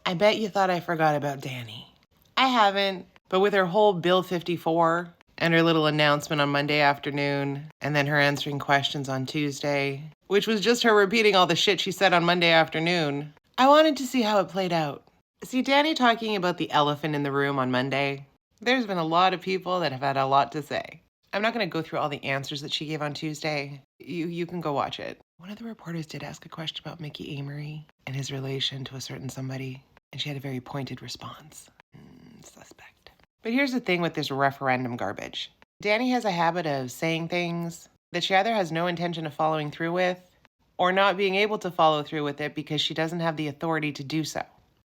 I bet you thought I forgot about Danny. I haven't, but with her whole Bill 54 and her little announcement on Monday afternoon, and then her answering questions on Tuesday, which was just her repeating all the shit she said on Monday afternoon, I wanted to see how it played out. See, Danny talking about the elephant in the room on Monday, there's been a lot of people that have had a lot to say. I'm not going to go through all the answers that she gave on Tuesday. You can go watch it. One of the reporters did ask a question about Mickey Amory and his relation to a certain somebody, and she had a very pointed response. Suspect. But here's the thing with this referendum garbage. Danny has a habit of saying things that she either has no intention of following through with or not being able to follow through with it because she doesn't have the authority to do so.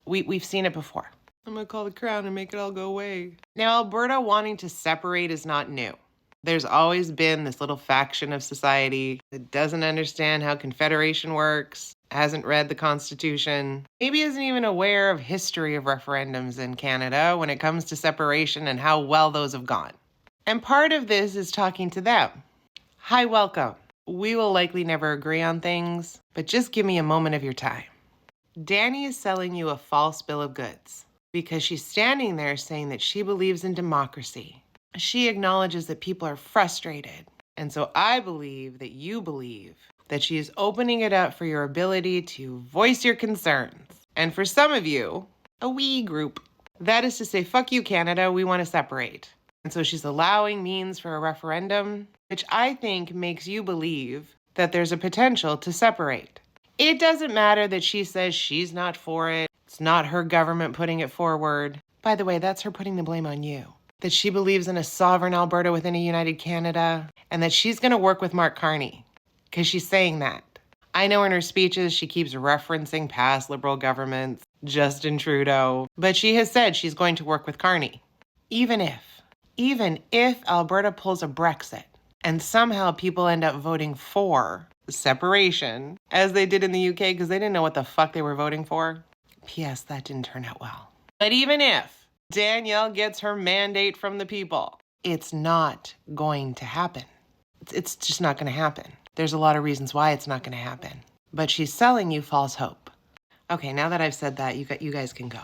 We've seen it before. I'm going to call the crown and make it all go away. Now, Alberta wanting to separate is not new. There's always been this little faction of society that doesn't understand how Confederation works, hasn't read the Constitution, maybe isn't even aware of history of referendums in Canada when it comes to separation and how well those have gone. And part of this is talking to them. Hi, welcome. We will likely never agree on things, but just give me a moment of your time. Danny is selling you a false bill of goods because she's standing there saying that she believes in democracy. She acknowledges that people are frustrated. And so I believe that you believe that she is opening it up for your ability to voice your concerns. And for some of you, a we group, that is to say, fuck you, Canada, we want to separate. And so she's allowing means for a referendum, which I think makes you believe that there's a potential to separate. It doesn't matter that she says she's not for it. It's not her government putting it forward. By the way, that's her putting the blame on you. That she believes in a sovereign Alberta within a united Canada, and that she's going to work with Mark Carney, because she's saying that. I know in her speeches she keeps referencing past Liberal governments, Justin Trudeau, but she has said she's going to work with Carney. Even if Alberta pulls a Brexit, and somehow people end up voting for separation, as they did in the UK because they didn't know what the fuck they were voting for. P.S. That didn't turn out well. But even if Danielle gets her mandate from the people, it's not going to happen. It's just not going to happen. There's a lot of reasons why it's not going to happen. But she's selling you false hope. Okay, now that I've said that, you guys can go.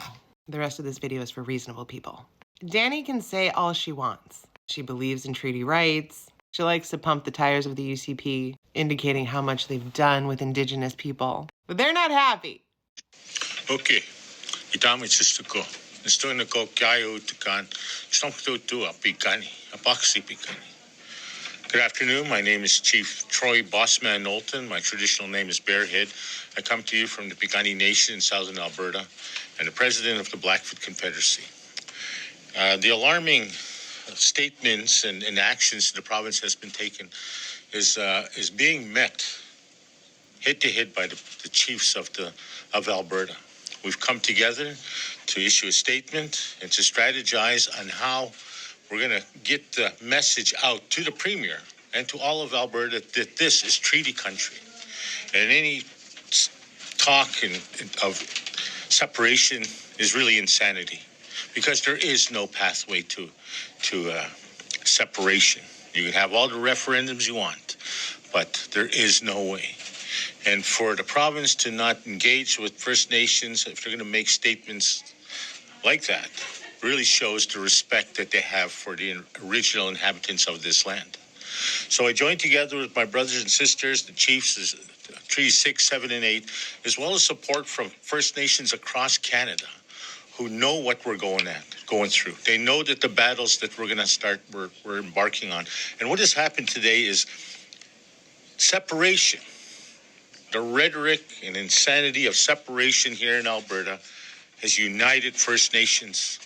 The rest of this video is for reasonable people. Danny can say all she wants. She believes in treaty rights. She likes to pump the tires of the UCP, indicating how much they've done with Indigenous people. But they're not happy. Okay, itama chistuko. Estoy na ko kaya utukan. Stomp to a pikani, a boxy pikani. Good afternoon. My name is Chief Troy Bossman Nolton. My traditional name is Bearhead. I come to you from the Piikani Nation in southern Alberta and the president of the Blackfoot Confederacy. The alarming statements and actions the province has been taken is being met head to head by the chiefs of Alberta. We've come together to issue a statement and to strategize on how we're going to get the message out to the Premier and to all of Alberta that this is treaty country. And any talk of separation is really insanity because there is no pathway to separation. You can have all the referendums you want, but there is no way. And for the province to not engage with First Nations, if they're going to make statements like that, really shows the respect that they have for the original inhabitants of this land. So I joined together with my brothers and sisters, the chiefs, Treaty 6, 7, and 8, as well as support from First Nations across Canada who know what we're going through. They know that the battles that we're embarking on. And what has happened today is separation. The rhetoric and insanity of separation here in Alberta has united First Nations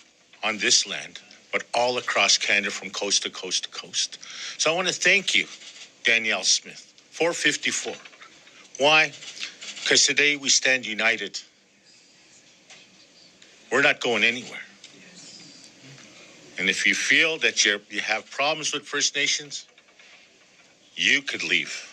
on this land, but all across Canada from coast to coast to coast. So I want to thank you, Danielle Smith, 454. Why? Because today we stand united. We're not going anywhere. And if you feel that you have problems with First Nations, you could leave.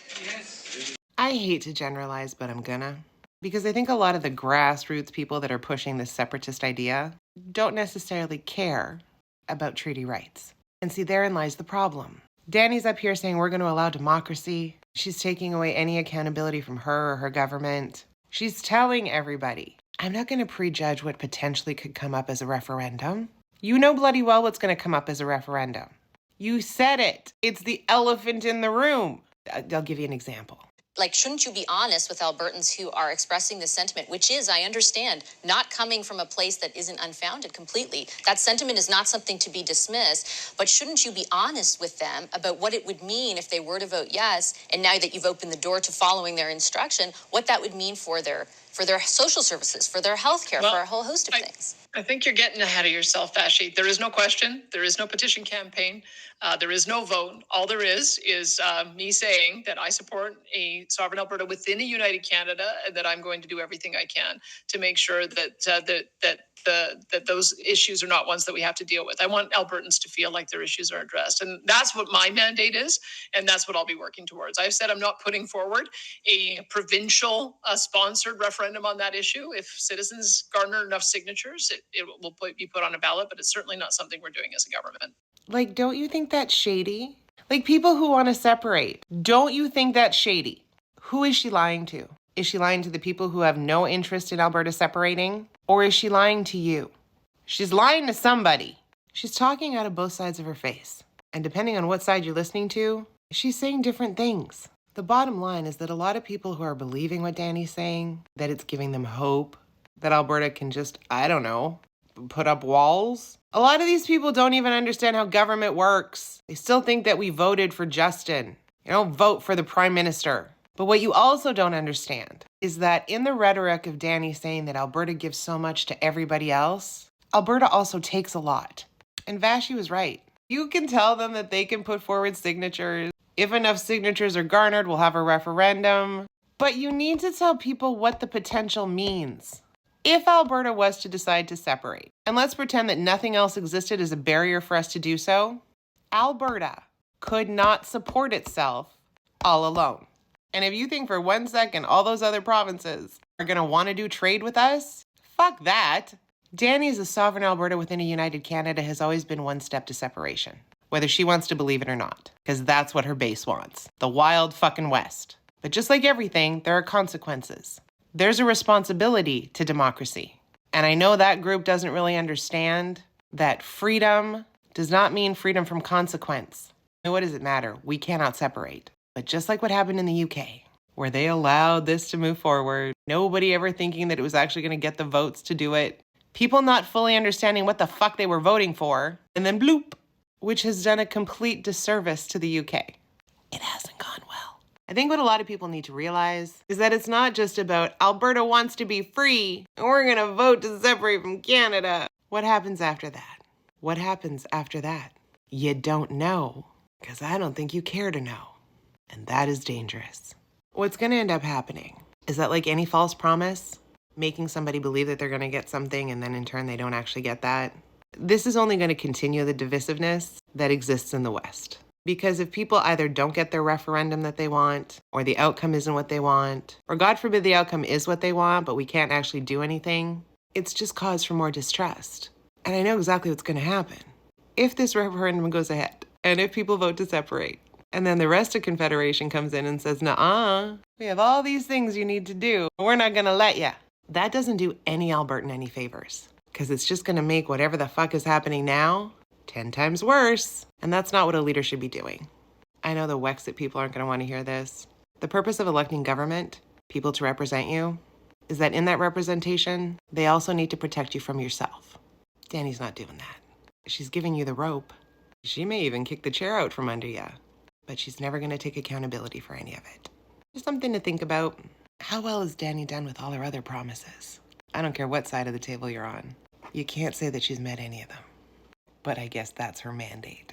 I hate to generalize, but I'm gonna. Because I think a lot of the grassroots people that are pushing this separatist idea don't necessarily care about treaty rights. And see, therein lies the problem. Danny's up here saying we're going to allow democracy. She's taking away any accountability from her or her government. She's telling everybody I'm not going to prejudge what potentially could come up as a referendum. You know bloody well what's going to come up as a referendum. You said it. It's the elephant in the room. I'll give you an example. Like, shouldn't you be honest with Albertans who are expressing this sentiment, which is, I understand, not coming from a place that isn't unfounded completely. That sentiment is not something to be dismissed, but shouldn't you be honest with them about what it would mean if they were to vote yes, and now that you've opened the door to following their instruction, what that would mean for their social services, for their healthcare, for a whole host of things? I think you're getting ahead of yourself, Vashi. There is no question. There is no petition campaign. There is no vote. All there is me saying that I support a sovereign Alberta within a united Canada, and that I'm going to do everything I can to make sure that those issues are not ones that we have to deal with. I want Albertans to feel like their issues are addressed, and that's what my mandate is, and that's what I'll be working towards. I've said I'm not putting forward a provincial sponsored referendum on that issue. If citizens garner enough signatures, it will be put on a ballot, but it's certainly not something we're doing as a government. Like, don't you think that's shady? Like, people who want to separate, don't you think that's shady? Who is she lying to? Is she lying to the people who have no interest in Alberta separating? Or is she lying to you? She's lying to somebody. She's talking out of both sides of her face. And depending on what side you're listening to, she's saying different things. The bottom line is that a lot of people who are believing what Danny's saying, that it's giving them hope, that Alberta can just, I don't know, put up walls. A lot of these people don't even understand how government works. They still think that we voted for Justin. You don't vote for the Prime Minister. But what you also don't understand is that in the rhetoric of Danny saying that Alberta gives so much to everybody else, Alberta also takes a lot. And Vashi was right. You can tell them that they can put forward signatures. If enough signatures are garnered, we'll have a referendum. But you need to tell people what the potential means. If Alberta was to decide to separate, and let's pretend that nothing else existed as a barrier for us to do so, Alberta could not support itself all alone. And if you think for 1 second all those other provinces are going to want to do trade with us, fuck that. Danny's a sovereign Alberta within a united Canada has always been one step to separation, whether she wants to believe it or not, because that's what her base wants, the wild fucking West. But just like everything, there are consequences. There's a responsibility to democracy. And I know that group doesn't really understand that freedom does not mean freedom from consequence. What does it matter? We cannot separate. But just like what happened in the UK, where they allowed this to move forward, nobody ever thinking that it was actually going to get the votes to do it, people not fully understanding what the fuck they were voting for, and then bloop, which has done a complete disservice to the UK. It hasn't gone well. I think what a lot of people need to realize is that it's not just about Alberta wants to be free and we're going to vote to separate from Canada. What happens after that? What happens after that? You don't know, because I don't think you care to know. And that is dangerous. What's going to end up happening is that, like any false promise, making somebody believe that they're going to get something and then in turn they don't actually get that, this is only going to continue the divisiveness that exists in the West. Because if people either don't get their referendum that they want, or the outcome isn't what they want, or God forbid the outcome is what they want, but we can't actually do anything, it's just cause for more distrust. And I know exactly what's going to happen. If this referendum goes ahead, and if people vote to separate, and then the rest of Confederation comes in and says, nuh-uh, we have all these things you need to do, we're not going to let you. That doesn't do any Albertan any favors, because it's just going to make whatever the fuck is happening now 10 times worse. And that's not what a leader should be doing. I know the Wexit people aren't going to want to hear this. The purpose of electing government, people to represent you, is that in that representation, they also need to protect you from yourself. Danny's not doing that. She's giving you the rope. She may even kick the chair out from under you, but she's never going to take accountability for any of it. Just something to think about. How well has Danny done with all her other promises? I don't care what side of the table you're on. You can't say that she's met any of them. But I guess that's her mandate.